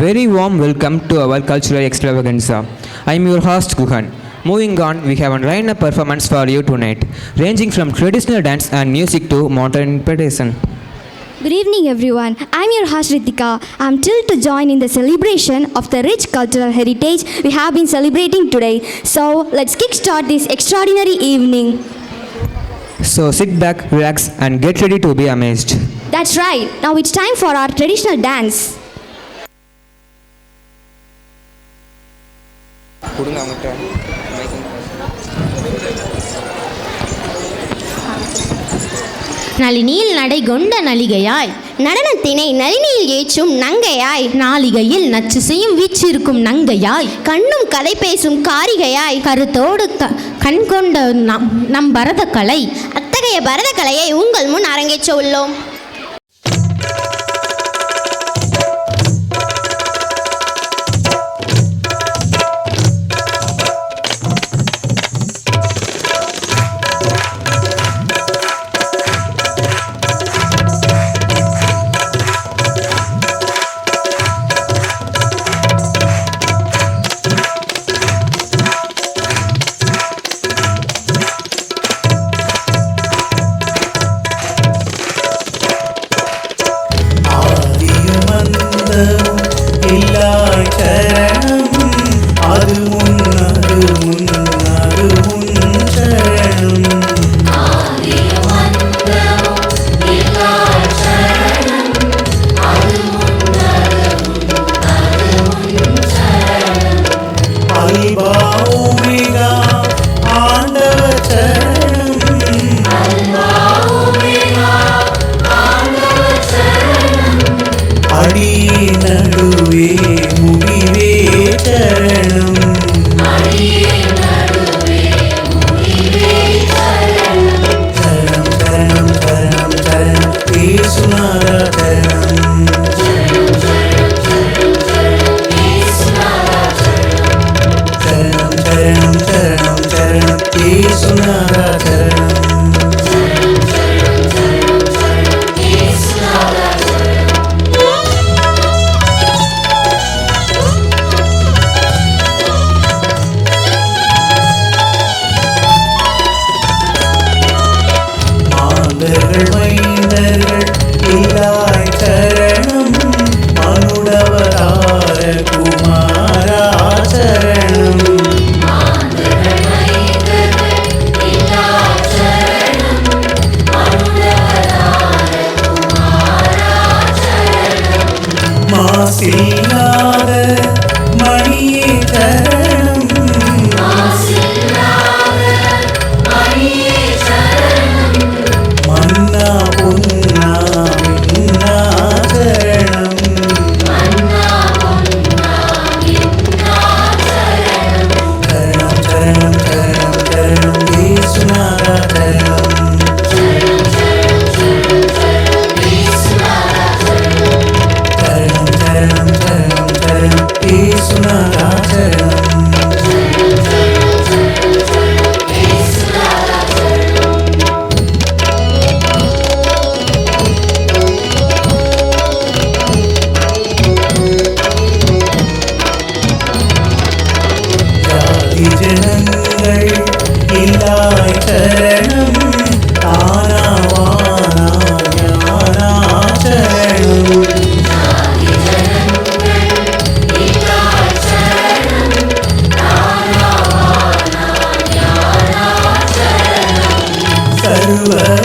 Very warm welcome to our cultural extravaganza. I am your host Guhan. Moving on, we have a lineup performance for you tonight, ranging from traditional dance and music to modern interpretation. Good evening everyone, I am your host Ritika. I am thrilled to join in the celebration of the rich cultural heritage we have been celebrating today. So let's kickstart this extraordinary evening. So sit back, relax and get ready to be amazed. That's right, now it's time for our traditional dance. நளினியில் நடை கொண்ட நலிகையாய், நடனத்தினை நளினியில் ஏற்றும் நங்கையாய், நாளிகையில் நச்சு செய்யும் வீச்சிருக்கும் நங்கையாய், கண்ணும் கதை பேசும் காரிகையாய், கருத்தோடு கண் கொண்ட நம் பரதக்கலை. அத்தகைய பரதக்கலையை உங்கள் முன் அரங்கேற்ற உள்ளோம். Sarva